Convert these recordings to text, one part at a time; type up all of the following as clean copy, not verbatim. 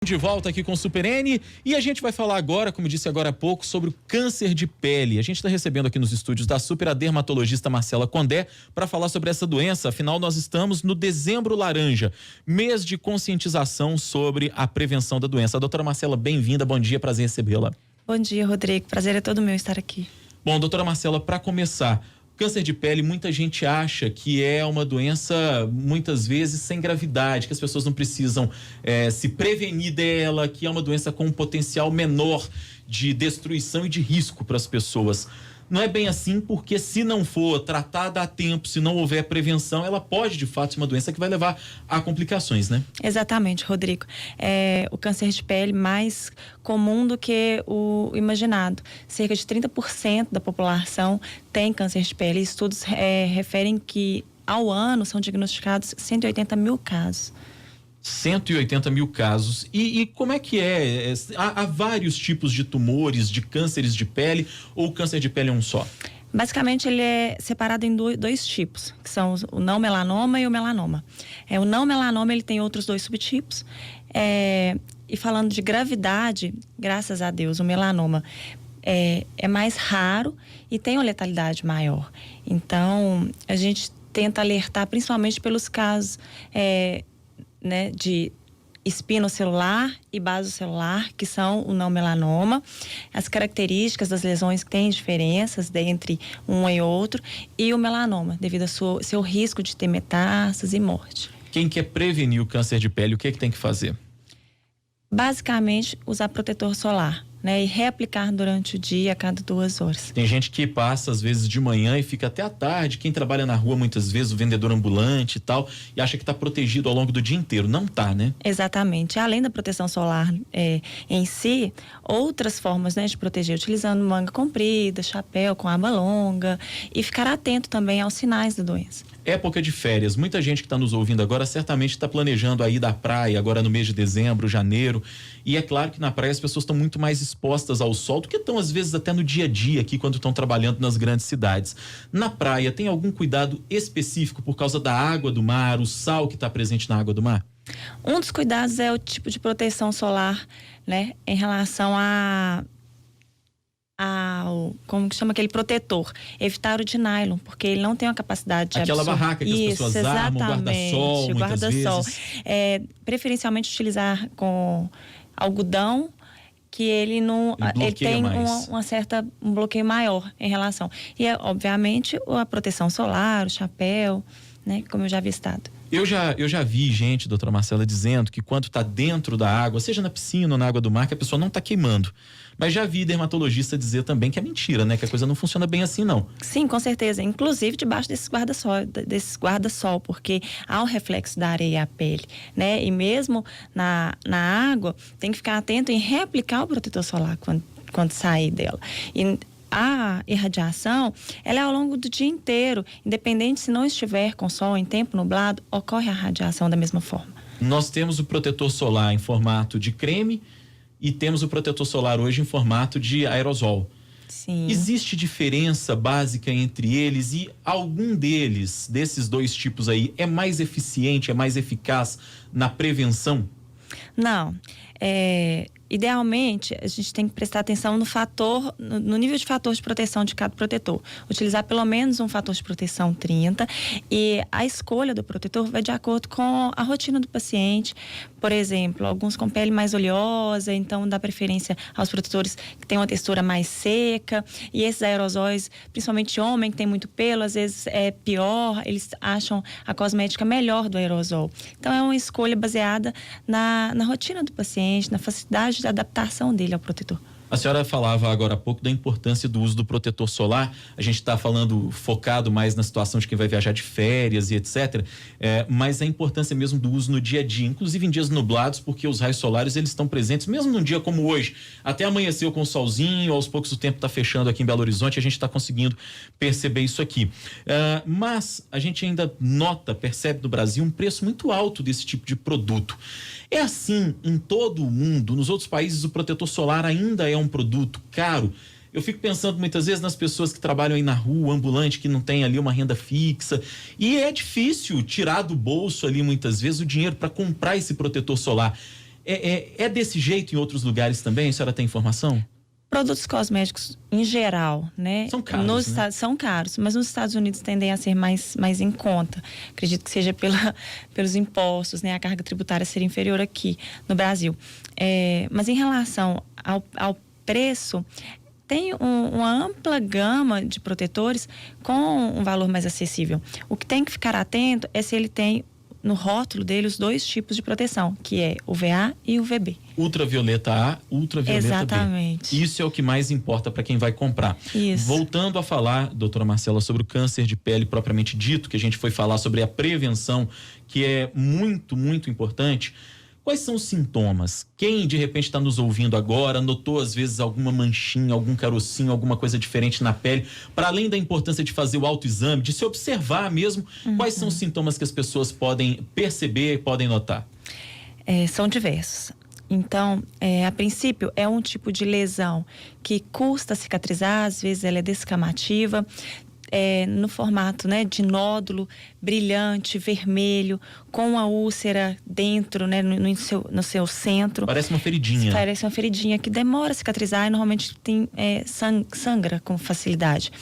De volta aqui com o Super N e a gente vai falar agora, como disse agora há pouco, sobre o câncer de pele. A gente está recebendo aqui nos estúdios da Super a dermatologista Marcela Condé para falar sobre essa doença. Afinal, nós estamos no Dezembro Laranja, mês de conscientização sobre a prevenção da doença. Doutora Marcela, bem-vinda, bom dia, prazer em recebê-la. Bom dia, Rodrigo, prazer é todo meu estar aqui. Bom, doutora Marcela, para começar, câncer de pele, muita gente acha que é uma doença, muitas vezes, sem gravidade, que as pessoas não precisam se prevenir dela, que é uma doença com um potencial menor de destruição e de risco para as pessoas. Não é bem assim, porque se não for tratada a tempo, se não houver prevenção, ela pode, de fato, ser uma doença que vai levar a complicações, né? Exatamente, Rodrigo. É o câncer de pele mais comum do que o imaginado. Cerca de 30% da população tem câncer de pele. Estudos referem que, ao ano, são diagnosticados 180 mil casos. 180 mil casos. E como é que é? Há vários tipos de tumores, de cânceres de pele, ou o câncer de pele é um só? Basicamente, ele é separado em dois tipos, que são o não melanoma e o melanoma. O não melanoma, ele tem outros dois subtipos. E falando de gravidade, graças a Deus, o melanoma é mais raro e tem uma letalidade maior. Então, a gente tenta alertar principalmente pelos casos de espinocelular e basocelular, que são o não melanoma. As características das lesões têm diferenças entre um e outro, e o melanoma, devido ao seu risco de ter metástase e morte. Quem quer prevenir o câncer de pele, o que é que tem que fazer? Basicamente, usar protetor solar, e reaplicar durante o dia a cada 2 horas. Tem gente que passa às vezes de manhã e fica até à tarde. Quem trabalha na rua muitas vezes, o vendedor ambulante e tal, e acha que está protegido ao longo do dia inteiro. Não tá, né? Exatamente. Além da proteção solar em si, outras formas de proteger, utilizando manga comprida, chapéu com aba longa, e ficar atento também aos sinais da doença. Época de férias, muita gente que está nos ouvindo agora certamente está planejando a ida à praia agora no mês de dezembro, janeiro, e é claro que na praia as pessoas estão muito mais expostas ao sol do que estão às vezes até no dia a dia aqui quando estão trabalhando nas grandes cidades. Na praia tem algum cuidado específico por causa da água do mar, o sal que está presente na água do mar? Um dos cuidados é o tipo de proteção solar, em relação como que chama aquele protetor, evitar o de nylon, porque ele não tem uma capacidade de aquela absorver. barraca que as pessoas armam, guarda-sol, muitas vezes. Preferencialmente utilizar com algodão, que ele não, ele tem um bloqueio maior em relação. E obviamente a proteção solar, o chapéu, como eu já havia citado. Eu já vi gente, doutora Marcela, dizendo que quando está dentro da água, seja na piscina ou na água do mar, que a pessoa não está queimando. Mas já vi dermatologista dizer também que é mentira, que a coisa não funciona bem assim, não. Sim, com certeza. Inclusive debaixo desses guarda-sol, porque há o reflexo da areia à pele, E mesmo na água, tem que ficar atento em reaplicar o protetor solar quando sair dela. E a irradiação, ela é ao longo do dia inteiro, independente se não estiver com sol em tempo nublado, ocorre a radiação da mesma forma. Nós temos o protetor solar em formato de creme e temos o protetor solar hoje em formato de aerosol. Sim. Existe diferença básica entre eles e algum desses dois tipos aí, é mais eficiente, é mais eficaz na prevenção? Não. Idealmente, a gente tem que prestar atenção no nível de fator de proteção de cada protetor. Utilizar pelo menos um fator de proteção 30, e a escolha do protetor vai de acordo com a rotina do paciente. Por exemplo, alguns com pele mais oleosa, então dá preferência aos protetores que têm uma textura mais seca, e esses aerosóis, principalmente homem que tem muito pelo, às vezes é pior, eles acham a cosmética melhor do aerosol. Então é uma escolha baseada na rotina do paciente, na facilidade de adaptação dele ao protetor. A senhora falava agora há pouco da importância do uso do protetor solar. A gente está falando focado mais na situação de quem vai viajar de férias e etc. Mas a importância mesmo do uso no dia a dia, inclusive em dias nublados, porque os raios solares eles estão presentes, mesmo num dia como hoje. Até amanheceu com o solzinho, aos poucos o tempo está fechando aqui em Belo Horizonte, a gente está conseguindo perceber isso aqui. Mas a gente ainda percebe no Brasil um preço muito alto desse tipo de produto. É assim em todo o mundo? Nos outros países o protetor solar ainda é um produto caro? Eu fico pensando muitas vezes nas pessoas que trabalham aí na rua, ambulante, que não tem ali uma renda fixa, e é difícil tirar do bolso ali muitas vezes o dinheiro para comprar esse protetor solar. É desse jeito em outros lugares também? A senhora tem informação? Produtos cosméticos, em geral, né? São caros, né? São caros, mas nos Estados Unidos tendem a ser mais em conta. Acredito que seja pelos impostos, né? A carga tributária ser inferior aqui no Brasil. Mas em relação ao preço, tem uma ampla gama de protetores com um valor mais acessível. O que tem que ficar atento é se ele tem no rótulo dele os 2 tipos de proteção, que é UVA e UVB. Ultravioleta A, ultravioleta Exatamente. B. Isso é o que mais importa para quem vai comprar. Isso. Voltando a falar, doutora Marcela, sobre o câncer de pele propriamente dito, que a gente foi falar sobre a prevenção, que é muito, muito importante. Quais são os sintomas? Quem de repente está nos ouvindo agora notou às vezes alguma manchinha, algum carocinho, alguma coisa diferente na pele? Para além da importância de fazer o autoexame, de se observar mesmo, quais são os sintomas que as pessoas podem perceber, podem notar? São diversos. Então, a princípio, é um tipo de lesão que custa cicatrizar, às vezes ela é descamativa, no formato, né, de nódulo brilhante, vermelho, com a úlcera dentro, né, no seu centro. Parece uma feridinha. Parece uma feridinha que demora a cicatrizar e normalmente sangra com facilidade.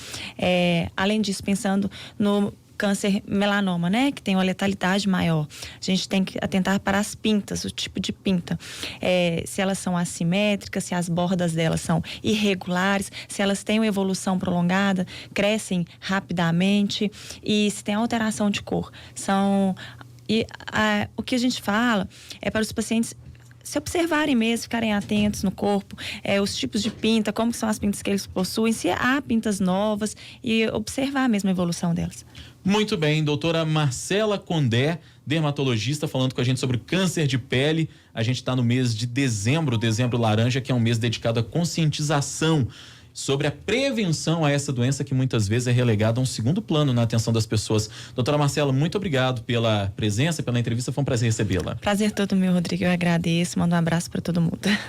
Além disso, pensando no câncer melanoma, né, que tem uma letalidade maior. A gente tem que atentar para as pintas, o tipo de pinta. Se elas são assimétricas, se as bordas delas são irregulares, se elas têm uma evolução prolongada, crescem rapidamente e se tem alteração de cor. O que a gente fala é para os pacientes se observarem mesmo, ficarem atentos no corpo, os tipos de pinta, como são as pintas que eles possuem, se há pintas novas e observar mesmo a evolução delas. Muito bem, doutora Marcela Condé, dermatologista, falando com a gente sobre câncer de pele. A gente está no mês de dezembro laranja, que é um mês dedicado à conscientização sobre a prevenção a essa doença que muitas vezes é relegada a um segundo plano na atenção das pessoas. Doutora Marcela, muito obrigado pela presença, pela entrevista, foi um prazer recebê-la. Prazer todo meu, Rodrigo, eu agradeço, mando um abraço para todo mundo.